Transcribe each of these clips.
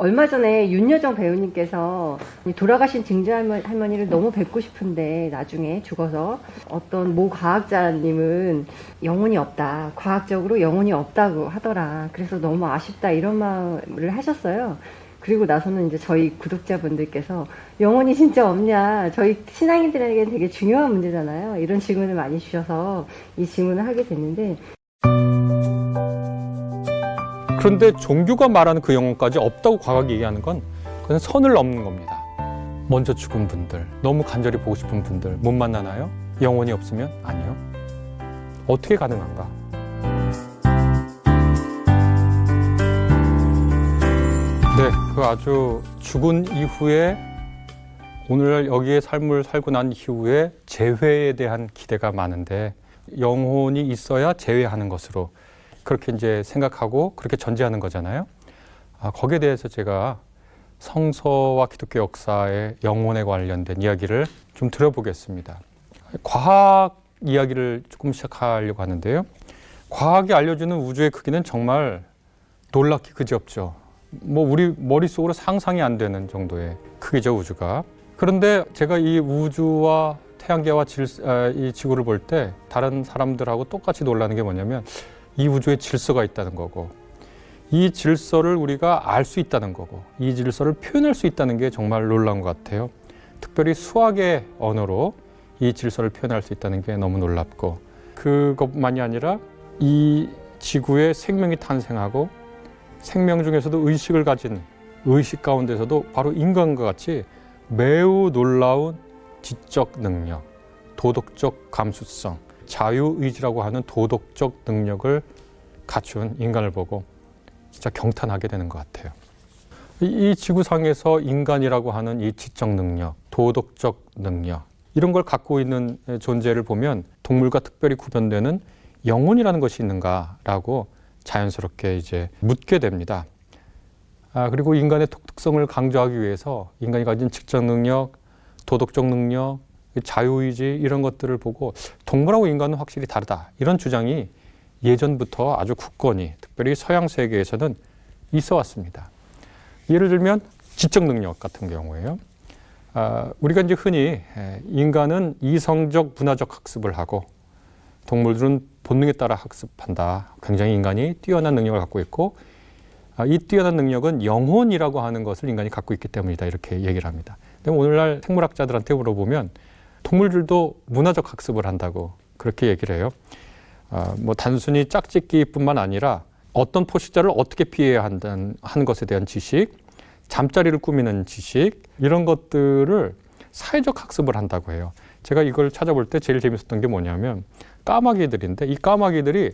얼마 전에 윤여정 배우님께서 돌아가신 증조할머니를 너무 뵙고 싶은데 나중에 죽어서 어떤 모 과학자님은 영혼이 없다. 과학적으로 영혼이 없다고 하더라. 그래서 너무 아쉽다 이런 말을 하셨어요. 그리고 나서는 이제 저희 구독자분들께서 영혼이 진짜 없냐. 저희 신앙인들에게는 되게 중요한 문제잖아요. 이런 질문을 많이 주셔서 이 질문을 하게 됐는데 그런데 종교가 말하는 그 영혼까지 없다고 과학이 얘기하는 건 그건 선을 넘는 겁니다. 먼저 죽은 분들, 너무 간절히 보고 싶은 분들 못 만나나요? 영혼이 없으면? 아니요. 어떻게 가능한가? 네, 그 아주 죽은 이후에 오늘 여기에 삶을 살고 난 이후에 재회에 대한 기대가 많은데 영혼이 있어야 재회하는 것으로 그렇게 이제 생각하고 그렇게 전제하는 거잖아요. 거기에 대해서 제가 성서와 기독교 역사의 영혼에 관련된 이야기를 좀 들어보겠습니다. 과학 이야기를 조금 시작하려고 하는데요. 과학이 알려주는 우주의 크기는 정말 놀랍기 그지없죠. 뭐 우리 머릿속으로 상상이 안 되는 정도의 크기죠, 우주가. 그런데 제가 이 우주와 태양계와 이 지구를 볼 때 다른 사람들하고 똑같이 놀라는 게 뭐냐면 이 우주에 질서가 있다는 거고 이 질서를 우리가 알 수 있다는 거고 이 질서를 표현할 수 있다는 게 정말 놀라운 것 같아요. 특별히 수학의 언어로 이 질서를 표현할 수 있다는 게 너무 놀랍고 그것만이 아니라 이 지구에 생명이 탄생하고 생명 중에서도 의식을 가진 의식 가운데서도 바로 인간과 같이 매우 놀라운 지적 능력, 도덕적 감수성, 자유의지라고 하는 도덕적 능력을 갖춘 인간을 보고 진짜 경탄하게 되는 것 같아요. 이 지구상에서 인간이라고 하는 이 지적 능력, 도덕적 능력 이런 걸 갖고 있는 존재를 보면 동물과 특별히 구별되는 영혼이라는 것이 있는가라고 자연스럽게 이제 묻게 됩니다. 그리고 인간의 독특성을 강조하기 위해서 인간이 가진 지적 능력, 도덕적 능력, 자유의지 이런 것들을 보고 동물하고 인간은 확실히 다르다. 이런 주장이 예전부터 아주 굳건히 특별히 서양 세계에서는 있어 왔습니다. 예를 들면 지적 능력 같은 경우에요. 우리가 이제 흔히 인간은 이성적 문화적 학습을 하고 동물들은 본능에 따라 학습한다. 굉장히 인간이 뛰어난 능력을 갖고 있고 이 뛰어난 능력은 영혼이라고 하는 것을 인간이 갖고 있기 때문이다. 이렇게 얘기를 합니다. 근데 오늘날 생물학자들한테 물어보면 동물들도 문화적 학습을 한다고 그렇게 얘기를 해요. 뭐 단순히 짝짓기뿐만 아니라 어떤 포식자를 어떻게 피해야 하는 것에 대한 지식, 잠자리를 꾸미는 지식 이런 것들을 사회적 학습을 한다고 해요. 제가 이걸 찾아볼 때 제일 재밌었던 게 뭐냐면 까마귀들인데 이 까마귀들이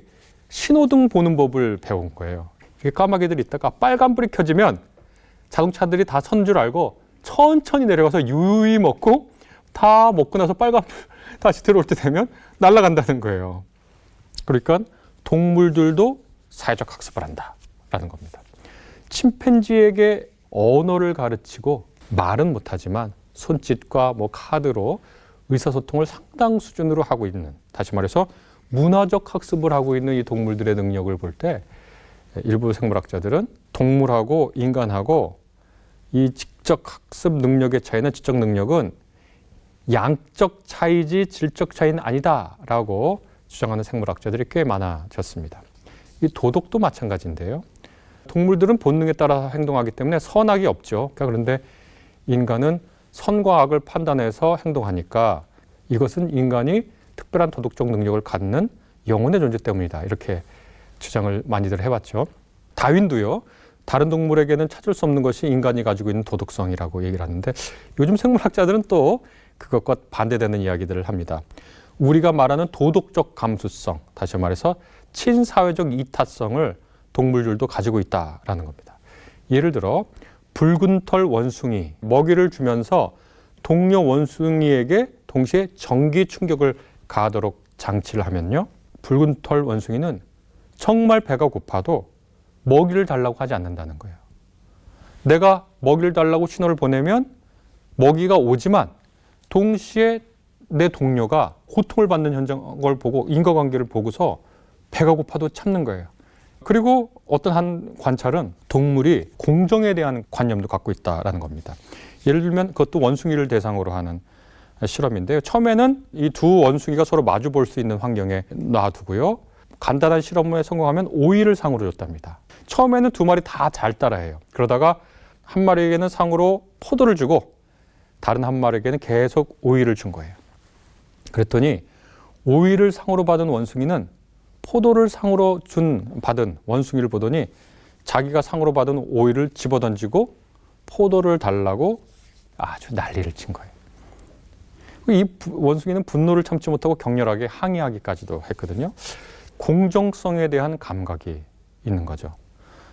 신호등 보는 법을 배운 거예요. 까마귀들이 있다가 빨간불이 켜지면 자동차들이 다 선 줄 알고 천천히 내려가서 유유히 먹고 다 먹고 나서 빨간불 다시 들어올 때 되면 날아간다는 거예요. 그러니까 동물들도 사회적 학습을 한다라는 겁니다. 침팬지에게 언어를 가르치고 말은 못하지만 손짓과 뭐 카드로 의사소통을 상당 수준으로 하고 있는, 다시 말해서 문화적 학습을 하고 있는 이 동물들의 능력을 볼 때 일부 생물학자들은 동물하고 인간하고 이 지적 학습 능력의 차이는 지적 능력은 양적 차이지 질적 차이는 아니다라고 주장하는 생물학자들이 꽤 많아졌습니다. 이 도덕도 마찬가지인데요. 동물들은 본능에 따라 행동하기 때문에 선악이 없죠. 그런데 인간은 선과 악을 판단해서 행동하니까 이것은 인간이 특별한 도덕적 능력을 갖는 영혼의 존재 때문이다. 이렇게 주장을 많이들 해왔죠. 다윈도요. 다른 동물에게는 찾을 수 없는 것이 인간이 가지고 있는 도덕성이라고 얘기를 하는데 요즘 생물학자들은 또 그것과 반대되는 이야기들을 합니다. 우리가 말하는 도덕적 감수성, 다시 말해서 친사회적 이타성을 동물들도 가지고 있다라는 겁니다. 예를 들어 붉은 털 원숭이 먹이를 주면서 동료 원숭이에게 동시에 전기 충격을 가하도록 장치를 하면요. 붉은 털 원숭이는 정말 배가 고파도 먹이를 달라고 하지 않는다는 거예요. 내가 먹이를 달라고 신호를 보내면 먹이가 오지만 동시에 내 동료가 고통을 받는 현장을 보고 인과관계를 보고서 배가 고파도 참는 거예요. 그리고 어떤 한 관찰은 동물이 공정에 대한 관념도 갖고 있다라는 겁니다. 예를 들면 그것도 원숭이를 대상으로 하는 실험인데요. 처음에는 이 두 원숭이가 서로 마주 볼 수 있는 환경에 놔두고요. 간단한 실험에 성공하면 오이를 상으로 줬답니다. 처음에는 두 마리 다 잘 따라해요. 그러다가 한 마리에게는 상으로 포도를 주고 다른 한 마리에게는 계속 오이를 준 거예요. 그랬더니 오이를 상으로 받은 원숭이는 포도를 상으로 받은 원숭이를 보더니 자기가 상으로 받은 오이를 집어던지고 포도를 달라고 아주 난리를 친 거예요. 이 원숭이는 분노를 참지 못하고 격렬하게 항의하기까지도 했거든요. 공정성에 대한 감각이 있는 거죠.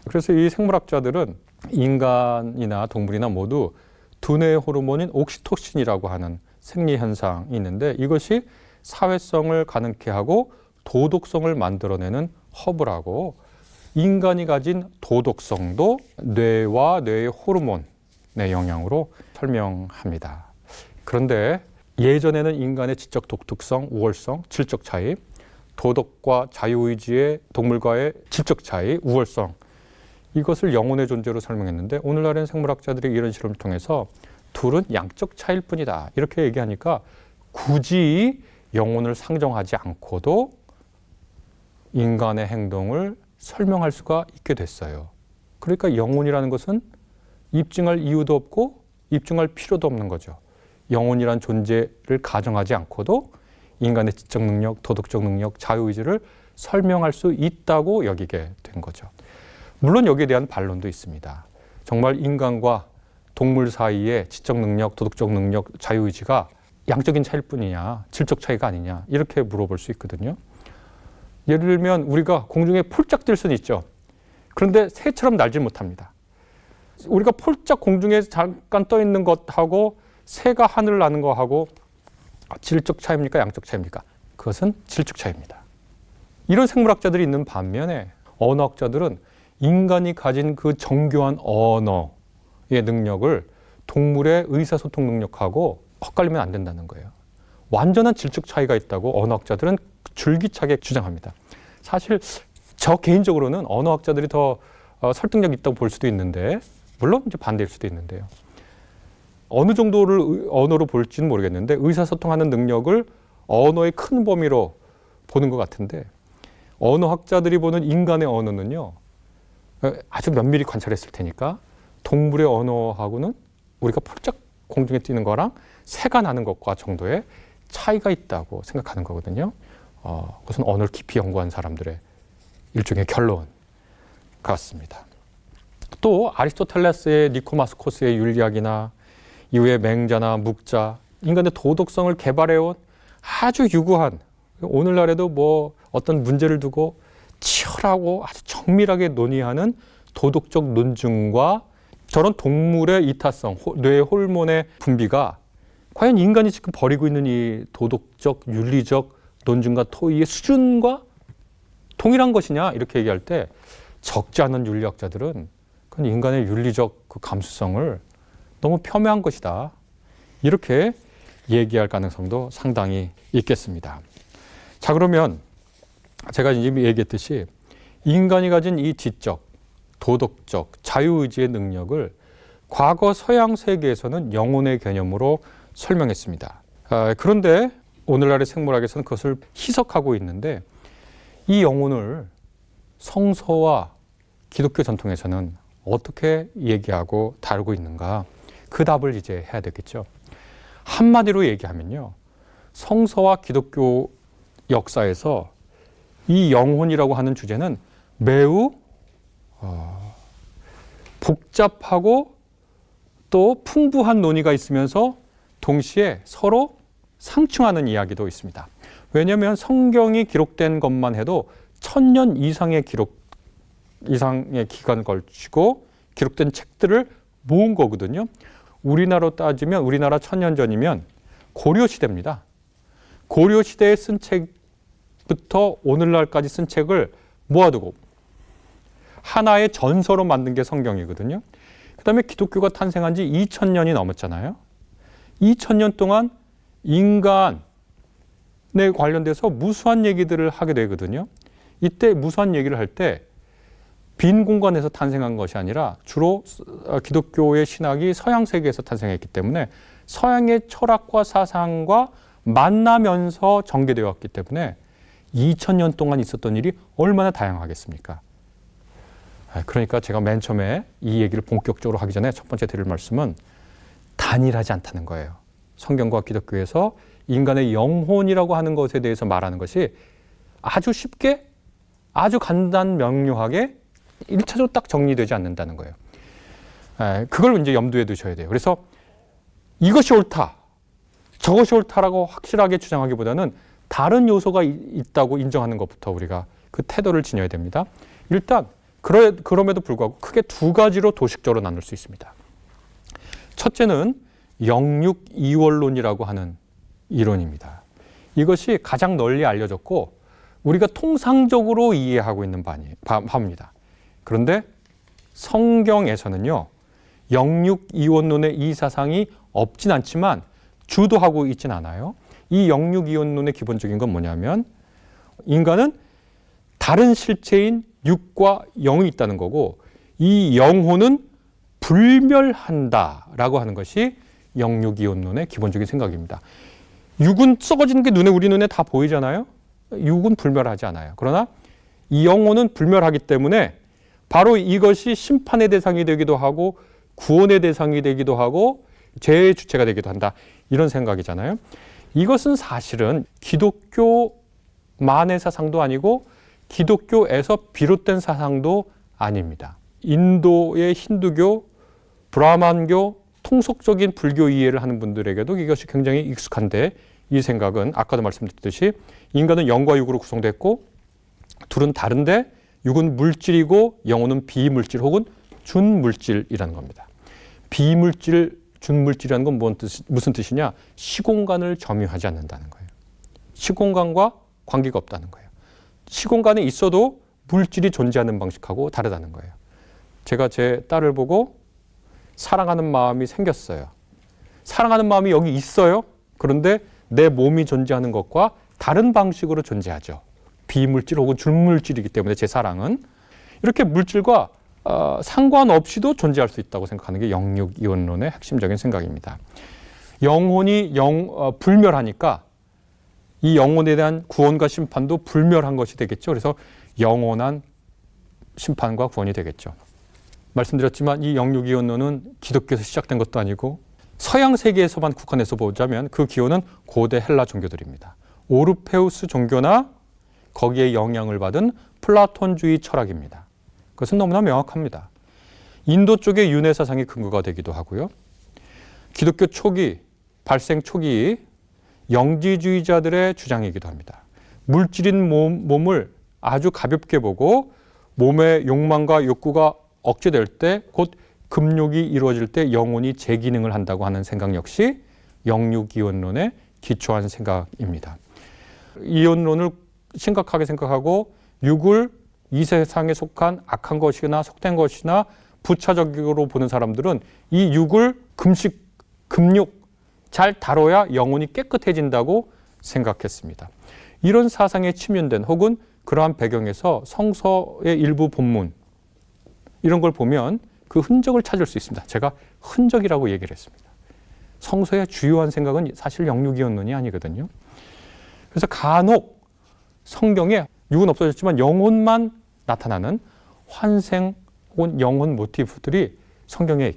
그래서 이 생물학자들은 인간이나 동물이나 모두 두뇌 호르몬인 옥시토신이라고 하는 생리 현상이 있는데 이것이 사회성을 가능케 하고 도덕성을 만들어내는 허브라고 인간이 가진 도덕성도 뇌와 뇌의 호르몬의 영향으로 설명합니다. 그런데 예전에는 인간의 지적 독특성, 우월성, 질적 차이, 도덕과 자유의지의 동물과의 질적 차이, 우월성 이것을 영혼의 존재로 설명했는데 오늘날의 생물학자들이 이런 실험을 통해서 둘은 양적 차이일 뿐이다 이렇게 얘기하니까 굳이 영혼을 상정하지 않고도 인간의 행동을 설명할 수가 있게 됐어요. 그러니까 영혼이라는 것은 입증할 이유도 없고 입증할 필요도 없는 거죠. 영혼이란 존재를 가정하지 않고도 인간의 지적 능력, 도덕적 능력, 자유의지를 설명할 수 있다고 여기게 된 거죠. 물론 여기에 대한 반론도 있습니다. 정말 인간과 동물 사이의 지적 능력, 도덕적 능력, 자유의지가 양적인 차이일 뿐이냐, 질적 차이가 아니냐 이렇게 물어볼 수 있거든요. 예를 들면 우리가 공중에 폴짝 뛸 수는 있죠. 그런데 새처럼 날지 못합니다. 우리가 폴짝 공중에 잠깐 떠 있는 것하고 새가 하늘을 나는 것하고 질적 차이입니까? 양적 차이입니까? 그것은 질적 차이입니다. 이런 생물학자들이 있는 반면에 언어학자들은 인간이 가진 그 정교한 언어의 능력을 동물의 의사소통 능력하고 헛갈리면 안 된다는 거예요. 완전한 질적 차이가 있다고 언어학자들은 줄기차게 주장합니다. 사실 저 개인적으로는 언어학자들이 더 설득력 있다고 볼 수도 있는데 물론 이제 반대일 수도 있는데요. 어느 정도를 언어로 볼지는 모르겠는데 의사소통하는 능력을 언어의 큰 범위로 보는 것 같은데 언어학자들이 보는 인간의 언어는요. 아주 면밀히 관찰했을 테니까 동물의 언어하고는 우리가 폴짝 공중에 뛰는 거랑 새가 나는 것과 정도의 차이가 있다고 생각하는 거거든요. 그것은 언어를 깊이 연구한 사람들의 일종의 결론 같습니다. 또 아리스토텔레스의 니코마코스의 윤리학이나 이후에 맹자나 묵자, 인간의 도덕성을 개발해온 아주 유구한 오늘날에도 뭐 어떤 문제를 두고 치열하고 아주 정밀하게 논의하는 도덕적 논증과 저런 동물의 이타성, 뇌 호르몬의 분비가 과연 인간이 지금 벌이고 있는 이 도덕적, 윤리적 논증과 토의의 수준과 동일한 것이냐 이렇게 얘기할 때 적지 않은 윤리학자들은 그건 인간의 윤리적 그 감수성을 너무 폄훼한 것이다. 이렇게 얘기할 가능성도 상당히 있겠습니다. 자, 그러면 제가 이미 얘기했듯이 인간이 가진 이 지적, 도덕적, 자유의지의 능력을 과거 서양 세계에서는 영혼의 개념으로 설명했습니다. 그런데 오늘날의 생물학에서는 그것을 희석하고 있는데 이 영혼을 성서와 기독교 전통에서는 어떻게 얘기하고 다루고 있는가? 그 답을 이제 해야 되겠죠. 한마디로 얘기하면요. 성서와 기독교 역사에서 이 영혼이라고 하는 주제는 매우 복잡하고 또 풍부한 논의가 있으면서 동시에 서로 상충하는 이야기도 있습니다. 왜냐하면 성경이 기록된 것만 해도 1000년 이상의 기간 걸치고 기록된 책들을 모은 거거든요. 우리나라로 따지면 우리나라 1000년 전이면 고려 시대입니다. 고려 시대에 쓴 책부터 오늘날까지 쓴 책을 모아두고 하나의 전서로 만든 게 성경이거든요. 그 다음에 기독교가 탄생한 지 2000년이 넘었잖아요. 2000년 동안 인간에 관련돼서 무수한 얘기들을 하게 되거든요. 이때 무수한 얘기를 할 때 빈 공간에서 탄생한 것이 아니라 주로 기독교의 신학이 서양 세계에서 탄생했기 때문에 서양의 철학과 사상과 만나면서 전개되었기 때문에 2000년 동안 있었던 일이 얼마나 다양하겠습니까? 그러니까 제가 맨 처음에 이 얘기를 본격적으로 하기 전에 첫 번째 드릴 말씀은 단일하지 않다는 거예요. 성경과 기독교에서 인간의 영혼이라고 하는 것에 대해서 말하는 것이 아주 쉽게, 아주 간단 명료하게 1차적으로 딱 정리되지 않는다는 거예요. 그걸 이제 염두에 두셔야 돼요. 그래서 이것이 옳다, 저것이 옳다라고 확실하게 주장하기보다는 다른 요소가 있다고 인정하는 것부터 우리가 그 태도를 지녀야 됩니다. 일단 그럼에도 불구하고 크게 두 가지로 도식적으로 나눌 수 있습니다. 첫째는 영육 이원론이라고 하는 이론입니다. 이것이 가장 널리 알려졌고 우리가 통상적으로 이해하고 있는 바입니다. 그런데 성경에서는요, 영육 이원론의 이 사상이 없진 않지만 주도하고 있진 않아요. 이 영육 이원론의 기본적인 건 뭐냐면 인간은 다른 실체인 육과 영이 있다는 거고 이 영혼은 불멸한다라고 하는 것이 영육 이원론의 기본적인 생각입니다. 육은 썩어지는 게 우리 눈에 다 보이잖아요. 육은 불멸하지 않아요. 그러나 이 영혼은 불멸하기 때문에 바로 이것이 심판의 대상이 되기도 하고 구원의 대상이 되기도 하고 죄의 주체가 되기도 한다. 이런 생각이잖아요. 이것은 사실은 기독교만의 사상도 아니고 기독교에서 비롯된 사상도 아닙니다. 인도의 힌두교, 브라만교, 통속적인 불교 이해를 하는 분들에게도 이것이 굉장히 익숙한데 이 생각은 아까도 말씀드렸듯이 인간은 영과 육으로 구성됐고 둘은 다른데 육은 물질이고 영혼은 비물질 혹은 준물질이라는 겁니다. 비물질, 준물질이라는 건 무슨 뜻이냐? 시공간을 점유하지 않는다는 거예요. 시공간과 관계가 없다는 거예요. 시공간에 있어도 물질이 존재하는 방식하고 다르다는 거예요. 제가 제 딸을 보고 사랑하는 마음이 생겼어요. 사랑하는 마음이 여기 있어요. 그런데 내 몸이 존재하는 것과 다른 방식으로 존재하죠. 비물질 혹은 준물질이기 때문에 제 사랑은 이렇게 물질과 상관없이도 존재할 수 있다고 생각하는 게 영육 이원론의 핵심적인 생각입니다. 영혼이 불멸하니까 이 영혼에 대한 구원과 심판도 불멸한 것이 되겠죠. 그래서 영원한 심판과 구원이 되겠죠. 말씀드렸지만 이 영육 이원론은 기독교에서 시작된 것도 아니고 서양 세계에서만 국한해서 보자면 그 기원은 고대 헬라 종교들입니다. 오르페우스 종교나 거기에 영향을 받은 플라톤주의 철학입니다. 그것은 너무나 명확합니다. 인도 쪽의 윤회 사상이 근거가 되기도 하고요. 기독교 초기, 발생 초기 영지주의자들의 주장이기도 합니다. 물질인 몸을 아주 가볍게 보고 몸의 욕망과 욕구가 억제될 때 곧 금욕이 이루어질 때 영혼이 재기능을 한다고 하는 생각 역시 영육이원론에 기초한 생각입니다. 이원론을 심각하게 생각하고 육을 이 세상에 속한 악한 것이나 속된 것이나 부차적으로 보는 사람들은 이 육을 금욕 잘 다뤄야 영혼이 깨끗해진다고 생각했습니다. 이런 사상에 침연된 혹은 그러한 배경에서 성서의 일부 본문 이런 걸 보면 그 흔적을 찾을 수 있습니다. 제가 흔적이라고 얘기를 했습니다. 성서의 주요한 생각은 사실 영육이원론이 아니거든요. 그래서 간혹 성경에 육은 없어졌지만 영혼만 나타나는 환생 혹은 영혼 모티프들이 성경에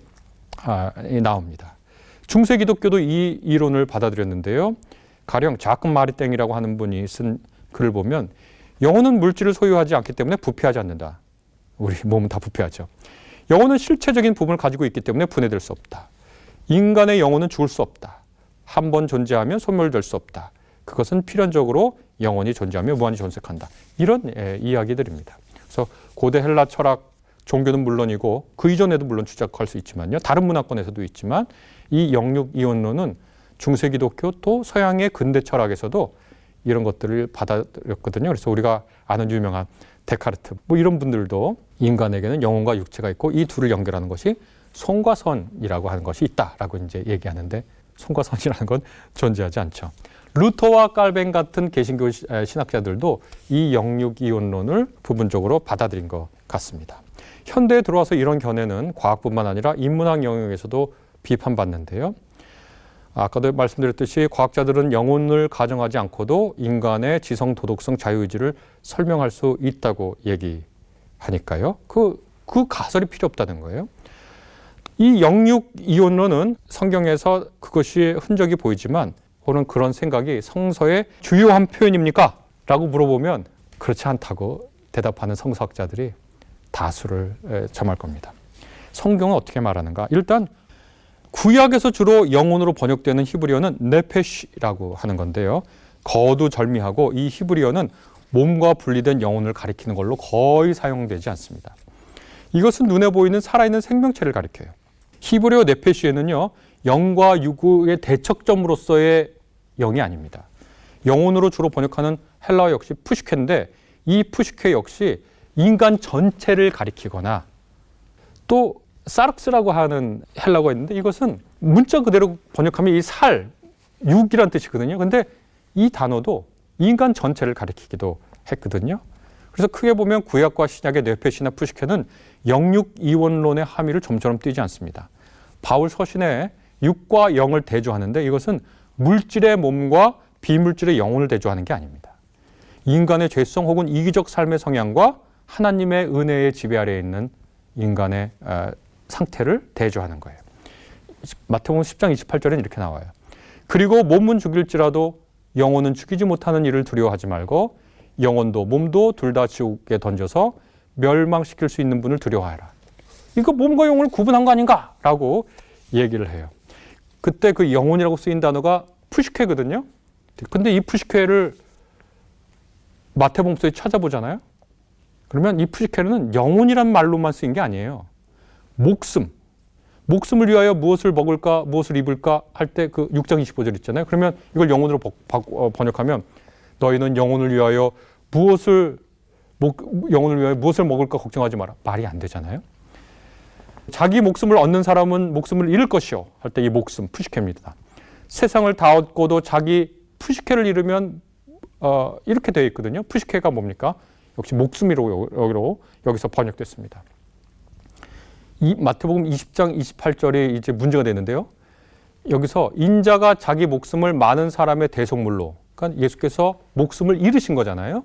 나옵니다. 중세 기독교도 이 이론을 받아들였는데요. 가령 자금 마리땡이라고 하는 분이 쓴 글을 보면 영혼은 물질을 소유하지 않기 때문에 부패하지 않는다. 우리 몸은 다 부패하죠. 영혼은 실체적인 부분을 가지고 있기 때문에 분해될 수 없다. 인간의 영혼은 죽을 수 없다. 한 번 존재하면 소멸될 수 없다. 그것은 필연적으로 영혼이 존재하며 무한히 존속한다. 이런 이야기들입니다. 그래서 고대 헬라 철학, 종교는 물론이고 그 이전에도 물론 추적할 수 있지만요. 다른 문화권에서도 있지만 이 영육이원론은 중세 기독교 또 서양의 근대 철학에서도 이런 것들을 받아들였거든요. 그래서 우리가 아는 유명한 데카르트 뭐 이런 분들도 인간에게는 영혼과 육체가 있고 이 둘을 연결하는 것이 손과 선이라고 하는 것이 있다라고 이제 얘기하는데 손과 선이라는 건 존재하지 않죠. 루터와 깔벤 같은 개신교 신학자들도 이 영육이원론을 부분적으로 받아들인 것 같습니다. 현대에 들어와서 이런 견해는 과학뿐만 아니라 인문학 영역에서도 비판받는데요. 아까도 말씀드렸듯이 과학자들은 영혼을 가정하지 않고도 인간의 지성, 도덕성, 자유의지를 설명할 수 있다고 얘기하니까요. 그 가설이 필요 없다는 거예요. 이 영육이혼론은 성경에서 그것이 흔적이 보이지만 혹은 그런 생각이 성서의 주요한 표현입니까? 라고 물어보면 그렇지 않다고 대답하는 성서학자들이 다수를 점할 겁니다. 성경은 어떻게 말하는가? 일단 구약에서 주로 영혼으로 번역되는 히브리어는 네페시라고 하는 건데요. 거두절미하고 이 히브리어는 몸과 분리된 영혼을 가리키는 걸로 거의 사용되지 않습니다. 이것은 눈에 보이는 살아있는 생명체를 가리켜요. 히브리어 네페시에는요, 영과 육의 대척점으로서의 영이 아닙니다. 영혼으로 주로 번역하는 헬라어 역시 푸시케인데 이 푸시케 역시 인간 전체를 가리키거나 또 사르스라고 하는 헬라어가 있는데 이것은 문자 그대로 번역하면 이 살, 육이란 뜻이거든요. 근데 이 단어도 인간 전체를 가리키기도 했거든요. 그래서 크게 보면 구약과 신약의 네페시나 푸시케는 영육이원론의 함의를 좀처럼 띄지 않습니다. 바울 서신에 육과 영을 대조하는데 이것은 물질의 몸과 비물질의 영혼을 대조하는 게 아닙니다. 인간의 죄성 혹은 이기적 삶의 성향과 하나님의 은혜의 지배 아래에 있는 인간의 상태를 대조하는 거예요. 마태복음 10장 28절에는 이렇게 나와요. 그리고 몸은 죽일지라도 영혼은 죽이지 못하는 일을 두려워하지 말고 영혼도 몸도 둘 다 지옥에 던져서 멸망시킬 수 있는 분을 두려워하라. 이거 몸과 영혼을 구분한 거 아닌가? 라고 얘기를 해요. 그때 그 영혼이라고 쓰인 단어가 푸시케거든요. 근데 이 푸시케를 마태복음서에 찾아보잖아요. 그러면 이 푸시케는 영혼이란 말로만 쓰인 게 아니에요. 목숨을 위하여 무엇을 먹을까, 무엇을 입을까 할 때 그 6장 25절 있잖아요. 그러면 이걸 영혼으로 번역하면 너희는 영혼을 위하여 무엇을 먹을까 걱정하지 마라. 말이 안 되잖아요. 자기 목숨을 얻는 사람은 목숨을 잃을 것이요. 할 때 이 목숨, 푸시케입니다. 세상을 다 얻고도 자기 푸시케를 잃으면 이렇게 되어 있거든요. 푸시케가 뭡니까? 역시 목숨이로 여기서 번역됐습니다. 이 마태복음 20장 28절이 이제 문제가 되는데요. 여기서 인자가 자기 목숨을 많은 사람의 대속물로, 그러니까 예수께서 목숨을 잃으신 거잖아요.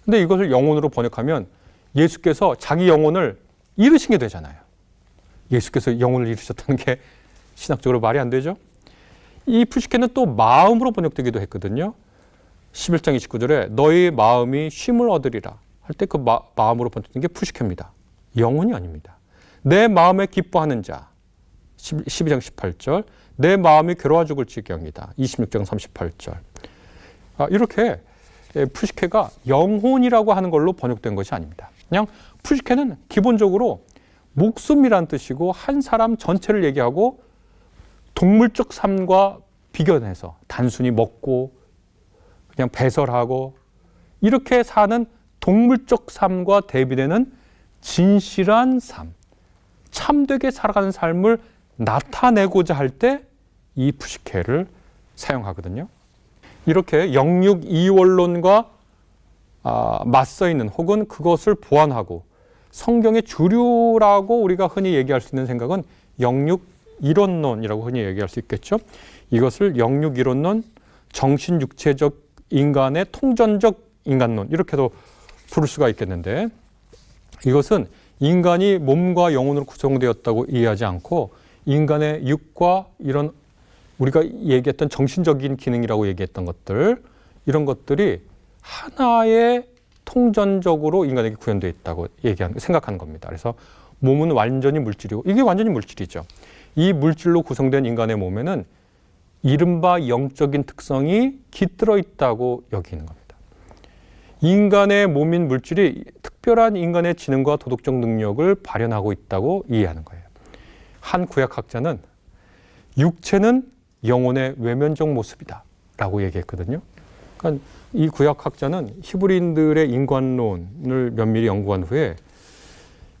근데 이것을 영혼으로 번역하면 예수께서 자기 영혼을 잃으신 게 되잖아요. 예수께서 영혼을 잃으셨다는 게 신학적으로 말이 안 되죠. 이 푸시케는 또 마음으로 번역되기도 했거든요. 11장 29절에 너희 마음이 쉼을 얻으리라 할 때 그 마음으로 번역된 게 푸시케입니다. 영혼이 아닙니다. 내 마음에 기뻐하는 자 12장 18절 내 마음이 괴로워 죽을 지경이다 26장 38절 이렇게 푸시케가 영혼이라고 하는 걸로 번역된 것이 아닙니다. 그냥 푸시케는 기본적으로 목숨이란 뜻이고 한 사람 전체를 얘기하고 동물적 삶과 비견해서 단순히 먹고 그냥 배설하고 이렇게 사는 동물적 삶과 대비되는 진실한 삶, 참되게 살아가는 삶을 나타내고자 할 때 이 푸시케를 사용하거든요. 이렇게 영육이원론과 맞서 있는 혹은 그것을 보완하고 성경의 주류라고 우리가 흔히 얘기할 수 있는 생각은 영육이론론이라고 흔히 얘기할 수 있겠죠. 이것을 영육이론론, 정신육체적 인간의 통전적 인간론 이렇게도 부를 수가 있겠는데 이것은 인간이 몸과 영혼으로 구성되었다고 이해하지 않고 인간의 육과 이런 우리가 얘기했던 정신적인 기능이라고 얘기했던 것들 이런 것들이 하나의 통전적으로 인간에게 구현되어 있다고 생각하는 겁니다. 그래서 몸은 완전히 물질이고 이게 완전히 물질이죠. 이 물질로 구성된 인간의 몸에는 이른바 영적인 특성이 깃들어 있다고 여기는 겁니다. 인간의 몸인 물질이 특별한 인간의 지능과 도덕적 능력을 발현하고 있다고 이해하는 거예요. 한 구약학자는 육체는 영혼의 외면적 모습이다 라고 얘기했거든요. 그러니까 이 구약학자는 히브리인들의 인간론을 면밀히 연구한 후에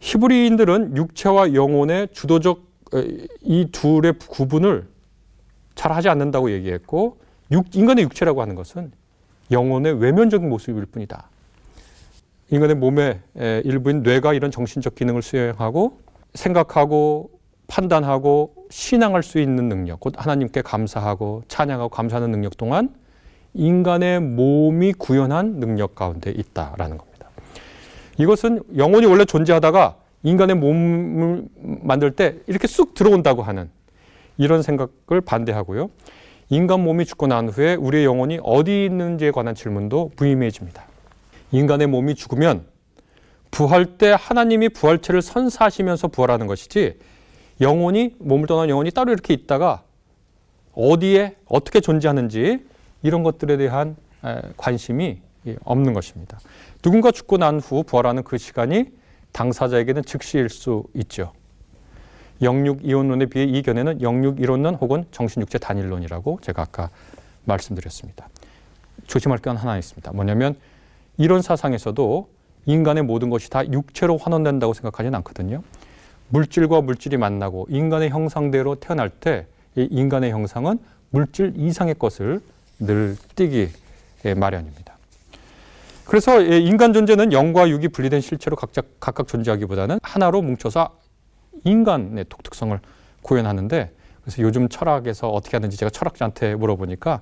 히브리인들은 육체와 영혼의 주도적 이 둘의 구분을 잘 하지 않는다고 얘기했고 인간의 육체라고 하는 것은 영혼의 외면적인 모습일 뿐이다. 인간의 몸의 일부인 뇌가 이런 정신적 기능을 수행하고 생각하고 판단하고 신앙할 수 있는 능력, 곧 하나님께 감사하고 찬양하고 감사하는 능력 동안 인간의 몸이 구현한 능력 가운데 있다라는 겁니다. 이것은 영혼이 원래 존재하다가 인간의 몸을 만들 때 이렇게 쑥 들어온다고 하는 이런 생각을 반대하고요. 인간 몸이 죽고 난 후에 우리의 영혼이 어디 있는지에 관한 질문도 무의미해집니다. 인간의 몸이 죽으면 부활 때 하나님이 부활체를 선사하시면서 부활하는 것이지 영혼이 몸을 떠난 영혼이 따로 이렇게 있다가 어디에 어떻게 존재하는지 이런 것들에 대한 관심이 없는 것입니다. 누군가 죽고 난 후 부활하는 그 시간이 당사자에게는 즉시일 수 있죠. 영육이혼론에 비해 이 견해는 영육이론론 혹은 정신육체 단일론이라고 제가 아까 말씀드렸습니다. 조심할 건 하나 있습니다. 뭐냐면 이런 사상에서도 인간의 모든 것이 다 육체로 환원된다고 생각하지는 않거든요. 물질과 물질이 만나고 인간의 형상대로 태어날 때 이 인간의 형상은 물질 이상의 것을 늘 띠기 마련입니다. 그래서 인간 존재는 영과 육이 분리된 실체로 각각 존재하기보다는 하나로 뭉쳐서 인간의 독특성을 구현하는데, 그래서 요즘 철학에서 어떻게 하는지 제가 철학자한테 물어보니까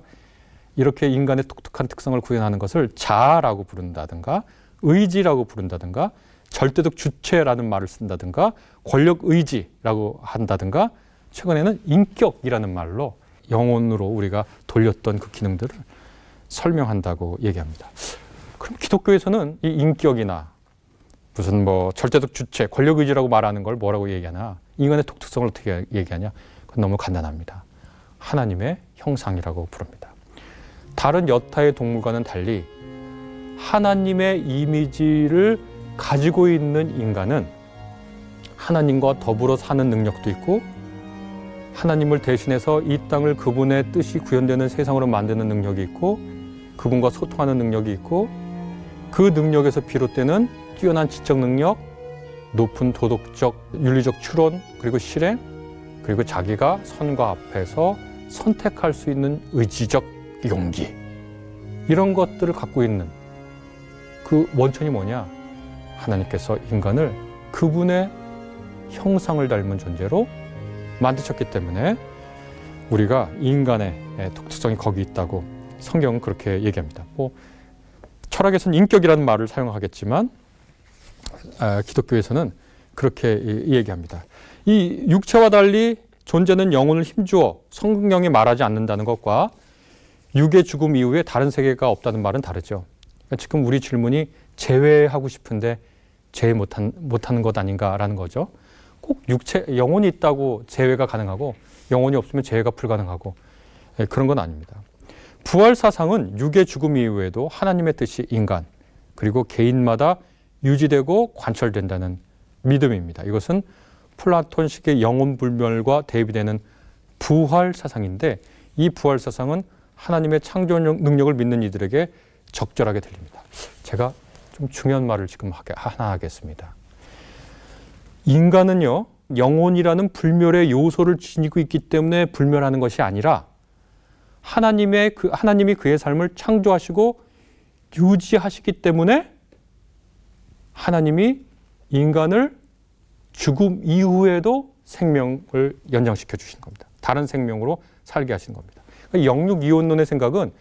이렇게 인간의 독특한 특성을 구현하는 것을 자아라고 부른다든가 의지라고 부른다든가 절대적 주체라는 말을 쓴다든가 권력 의지라고 한다든가 최근에는 인격이라는 말로 영혼으로 우리가 돌렸던 그 기능들을 설명한다고 얘기합니다. 그럼 기독교에서는 이 인격이나 무슨 뭐 절대적 주체, 권력 의지라고 말하는 걸 뭐라고 얘기하나? 인간의 독특성을 어떻게 얘기하냐? 그건 너무 간단합니다. 하나님의 형상이라고 부릅니다. 다른 여타의 동물과는 달리 하나님의 이미지를 가지고 있는 인간은 하나님과 더불어 사는 능력도 있고 하나님을 대신해서 이 땅을 그분의 뜻이 구현되는 세상으로 만드는 능력이 있고 그분과 소통하는 능력이 있고 그 능력에서 비롯되는 뛰어난 지적 능력, 높은 도덕적, 윤리적 추론, 그리고 실행, 그리고 자기가 선과 앞에서 선택할 수 있는 의지적 용기, 이런 것들을 갖고 있는 그 원천이 뭐냐? 하나님께서 인간을 그분의 형상을 닮은 존재로 만드셨기 때문에 우리가 인간의 독특성이 거기 있다고 성경은 그렇게 얘기합니다. 뭐 철학에서는 인격이라는 말을 사용하겠지만 기독교에서는 그렇게 얘기합니다. 이 육체와 달리 존재는 영혼을 힘주어 성경이 말하지 않는다는 것과 육의 죽음 이후에 다른 세계가 없다는 말은 다르죠. 그러니까 지금 우리 질문이 제외하고 싶은데 제외 못하는 것 아닌가라는 거죠. 꼭 영혼이 있다고 제외가 가능하고 영혼이 없으면 제외가 불가능하고 그런 건 아닙니다. 부활 사상은 육의 죽음 이후에도 하나님의 뜻이 인간 그리고 개인마다 유지되고 관철된다는 믿음입니다. 이것은 플라톤식의 영혼 불멸과 대비되는 부활 사상인데 이 부활 사상은 하나님의 창조 능력을 믿는 이들에게 적절하게 들립니다. 제가 좀 중요한 말을 지금 하나 하겠습니다. 인간은요, 영혼이라는 불멸의 요소를 지니고 있기 때문에 불멸하는 것이 아니라 하나님이 그의 삶을 창조하시고 유지하시기 때문에 하나님이 인간을 죽음 이후에도 생명을 연장시켜 주신 겁니다. 다른 생명으로 살게 하신 겁니다. 그러니까 영육이혼론의 생각은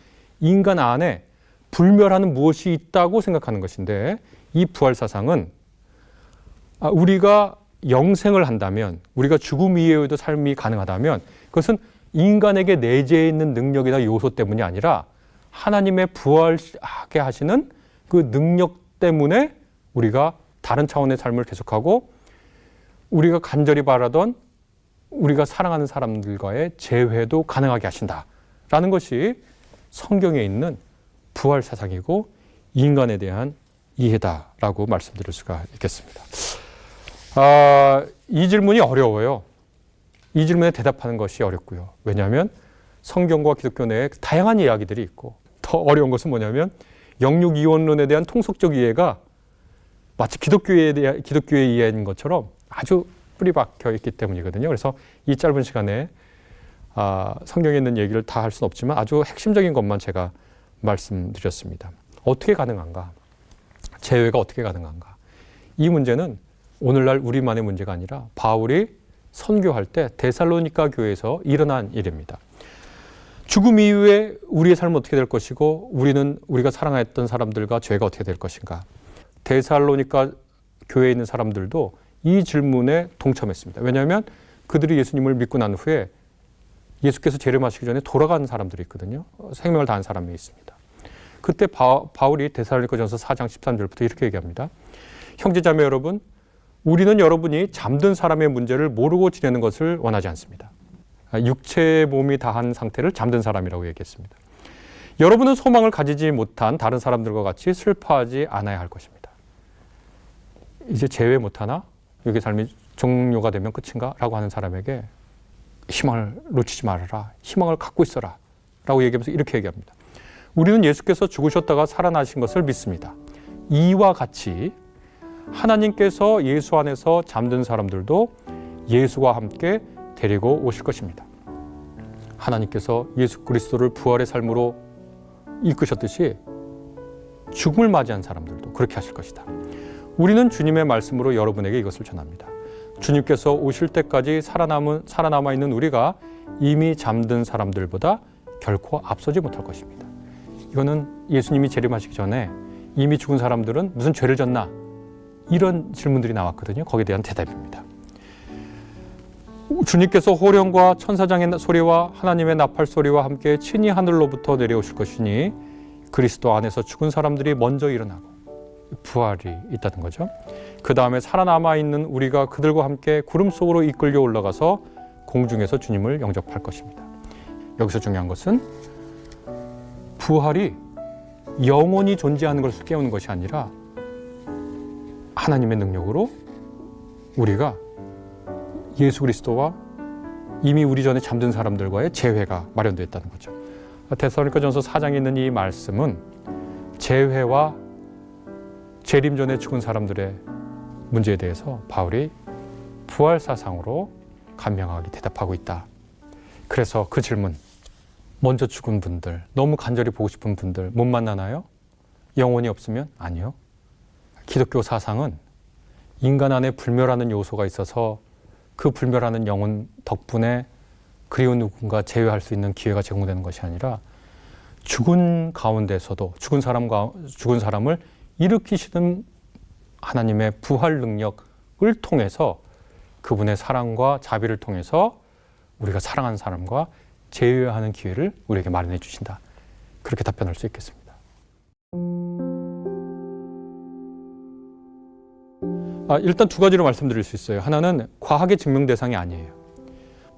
인간 안에 불멸하는 무엇이 있다고 생각하는 것인데 이 부활 사상은 우리가 영생을 한다면, 우리가 죽음 이후에도 삶이 가능하다면 그것은 인간에게 내재해 있는 능력이나 요소 때문이 아니라 하나님의 부활하게 하시는 그 능력 때문에 우리가 다른 차원의 삶을 계속하고 우리가 간절히 바라던 우리가 사랑하는 사람들과의 재회도 가능하게 하신다라는 것이 성경에 있는 부활 사상이고 인간에 대한 이해다라고 말씀드릴 수가 있겠습니다. 이 질문이 어려워요. 이 질문에 대답하는 것이 어렵고요. 왜냐하면 성경과 기독교 내에 다양한 이야기들이 있고 더 어려운 것은 뭐냐면 영육이혼론에 대한 통속적 이해가 마치 기독교의 이해인 것처럼 아주 뿌리 박혀 있기 때문이거든요. 그래서 이 짧은 시간에 성경에 있는 얘기를 다 할 수는 없지만 아주 핵심적인 것만 제가 말씀드렸습니다. 어떻게 가능한가? 제외가 어떻게 가능한가? 이 문제는 오늘날 우리만의 문제가 아니라 바울이 선교할 때 데살로니가 교회에서 일어난 일입니다. 죽음 이후에 우리의 삶은 어떻게 될 것이고 우리가 사랑했던 사람들과 죄가 어떻게 될 것인가? 데살로니가 교회에 있는 사람들도 이 질문에 동참했습니다. 왜냐하면 그들이 예수님을 믿고 난 후에 예수께서 재림하시기 전에 돌아간 사람들이 있거든요. 생명을 다한 사람이 있습니다. 그때 바울이 데살로니가전서 4장 13절부터 이렇게 얘기합니다. 형제자매 여러분, 우리는 여러분이 잠든 사람의 문제를 모르고 지내는 것을 원하지 않습니다. 육체의 몸이 다한 상태를 잠든 사람이라고 얘기했습니다. 여러분은 소망을 가지지 못한 다른 사람들과 같이 슬퍼하지 않아야 할 것입니다. 이제 재회 못하나? 여기 삶이 종료가 되면 끝인가? 라고 하는 사람에게 희망을 놓치지 말아라. 희망을 갖고 있어라. 라고 얘기하면서 이렇게 얘기합니다. 우리는 예수께서 죽으셨다가 살아나신 것을 믿습니다. 이와 같이 하나님께서 예수 안에서 잠든 사람들도 예수와 함께 데리고 오실 것입니다. 하나님께서 예수 그리스도를 부활의 삶으로 이끄셨듯이 죽음을 맞이한 사람들도 그렇게 하실 것이다. 우리는 주님의 말씀으로 여러분에게 이것을 전합니다. 주님께서 오실 때까지 살아남아 있는 우리가 이미 잠든 사람들보다 결코 앞서지 못할 것입니다. 이거는 예수님이 재림하시기 전에 이미 죽은 사람들은 무슨 죄를 졌나? 이런 질문들이 나왔거든요. 거기에 대한 대답입니다. 주님께서 호령과 천사장의 소리와 하나님의 나팔 소리와 함께 친히 하늘로부터 내려오실 것이니 그리스도 안에서 죽은 사람들이 먼저 일어나고 부활이 있다는 거죠. 그 다음에 살아남아 있는 우리가 그들과 함께 구름 속으로 이끌려 올라가서 공중에서 주님을 영접할 것입니다. 여기서 중요한 것은 부활이 영원히 존재하는 것을 깨우는 것이 아니라 하나님의 능력으로 우리가 예수 그리스도와 이미 우리 전에 잠든 사람들과의 재회가 마련되어 있다는 거죠. 데살로니가전서 4장에 있는 이 말씀은 재회와 재림 전에 죽은 사람들의 문제에 대해서 바울이 부활 사상으로 간명하게 대답하고 있다. 그래서 그 질문, 먼저 죽은 분들, 너무 간절히 보고 싶은 분들 못 만나나요? 영혼이 없으면? 아니요. 기독교 사상은 인간 안에 불멸하는 요소가 있어서 그 불멸하는 영혼 덕분에 그리운 누군가 제외할 수 있는 기회가 제공되는 것이 아니라 죽은 가운데서도 죽은 사람을 일으키시는 하나님의 부활 능력을 통해서 그분의 사랑과 자비를 통해서 우리가 사랑하는 사람과 제외하는 기회를 우리에게 마련해 주신다. 그렇게 답변할 수 있겠습니다. 일단 두 가지로 말씀드릴 수 있어요. 하나는 과학의 증명 대상이 아니에요.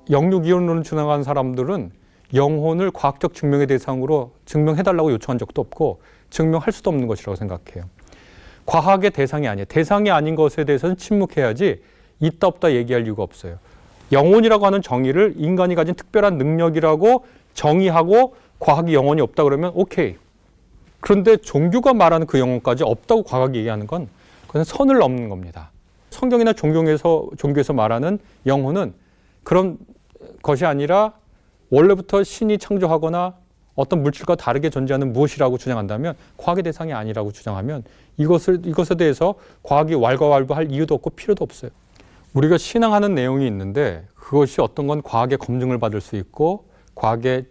영육이론으로 주장한 사람들은 영혼을 과학적 증명의 대상으로 증명해달라고 요청한 적도 없고 증명할 수도 없는 것이라고 생각해요. 과학의 대상이 아니에요. 대상이 아닌 것에 대해서는 침묵해야지 있다 없다 얘기할 이유가 없어요. 영혼이라고 하는 정의를 인간이 가진 특별한 능력이라고 정의하고 과학이 영혼이 없다 그러면 오케이. 그런데 종교가 말하는 그 영혼까지 없다고 과학이 얘기하는 건 그건 선을 넘는 겁니다. 성경이나 종교에서 말하는 영혼은 그런 것이 아니라 원래부터 신이 창조하거나 어떤 물질과 다르게 존재하는 무엇이라고 주장한다면 과학의 대상이 아니라고 주장하면 이것에 대해서 과학이 왈가왈부할 이유도 없고 필요도 없어요. 우리가 신앙하는 내용이 있는데 그것이 어떤 건 과학의 검증을 받을 수 있고 과학의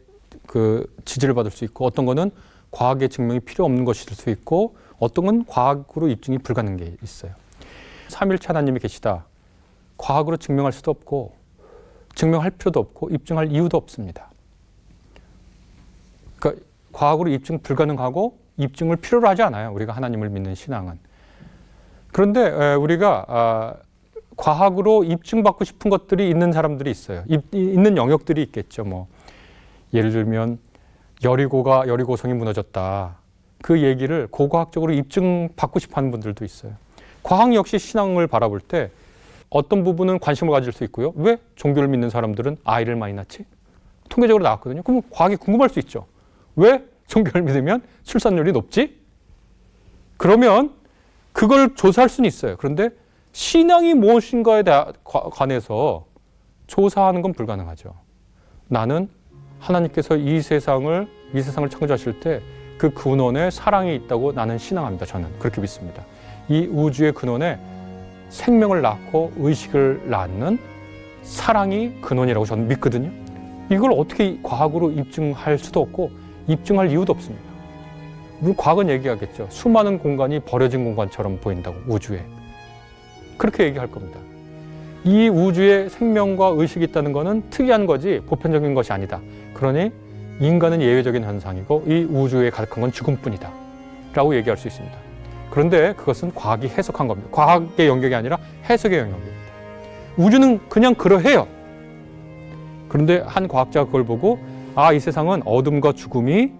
지지를 받을 수 있고 어떤 거는 과학의 증명이 필요 없는 것일 수 있고 어떤 건 과학으로 입증이 불가능한 게 있어요. 삼일체 하나님이 계시다. 과학으로 증명할 수도 없고 증명할 필요도 없고 입증할 이유도 없습니다. 그러니까 과학으로 입증 불가능하고 입증을 필요로 하지 않아요. 우리가 하나님을 믿는 신앙은. 그런데 우리가 과학으로 입증받고 싶은 것들이 있는 사람들이 있어요. 있는 영역들이 있겠죠. 뭐 예를 들면 여리고성이 무너졌다. 그 얘기를 고고학적으로 입증받고 싶어하는 분들도 있어요. 과학 역시 신앙을 바라볼 때 어떤 부분은 관심을 가질 수 있고요. 왜 종교를 믿는 사람들은 아이를 많이 낳지? 통계적으로 나왔거든요. 그럼 과학이 궁금할 수 있죠. 왜 종교를 믿으면 출산율이 높지? 그러면 그걸 조사할 수는 있어요. 그런데 신앙이 무엇인가에 관해서 조사하는 건 불가능하죠. 나는 하나님께서 이 세상을 창조하실 때 그 근원에 사랑이 있다고 나는 신앙합니다. 저는 그렇게 믿습니다. 이 우주의 근원에 생명을 낳고 의식을 낳는 사랑이 근원이라고 저는 믿거든요. 이걸 어떻게 과학으로 입증할 수도 없고 입증할 이유도 없습니다. 물론 과학은 얘기하겠죠. 수많은 공간이 버려진 공간처럼 보인다고, 우주에. 그렇게 얘기할 겁니다. 이 우주에 생명과 의식이 있다는 것은 특이한 거지 보편적인 것이 아니다. 그러니 인간은 예외적인 현상이고 이 우주에 가득한 건 죽음뿐이다 라고 얘기할 수 있습니다. 그런데 그것은 과학이 해석한 겁니다. 과학의 영역이 아니라 해석의 영역입니다. 우주는 그냥 그러해요. 그런데 한 과학자가 그걸 보고 아, 이 세상은 어둠과 죽음이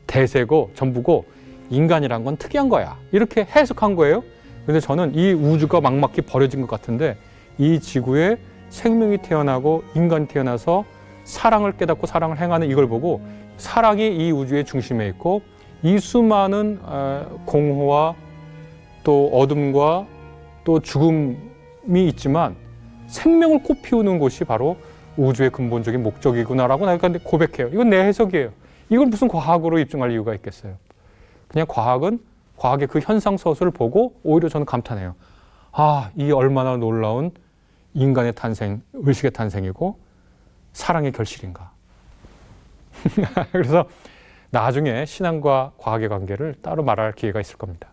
대세고 전부고 인간이란 건 특이한 거야. 이렇게 해석한 거예요. 그런데 저는 이 우주가 막막히 버려진 것 같은데 이 지구에 생명이 태어나고 인간이 태어나서 사랑을 깨닫고 사랑을 행하는 이걸 보고 사랑이 이 우주의 중심에 있고 이 수많은 공허와 또 어둠과 또 죽음이 있지만 생명을 꽃피우는 곳이 바로 우주의 근본적인 목적이구나라고 내가 고백해요. 이건 내 해석이에요. 이걸 무슨 과학으로 입증할 이유가 있겠어요. 그냥 과학은 과학의 그 현상서술을 보고 오히려 저는 감탄해요. 아, 이 얼마나 놀라운 인간의 탄생, 의식의 탄생이고 사랑의 결실인가. 그래서 나중에 신앙과 과학의 관계를 따로 말할 기회가 있을 겁니다.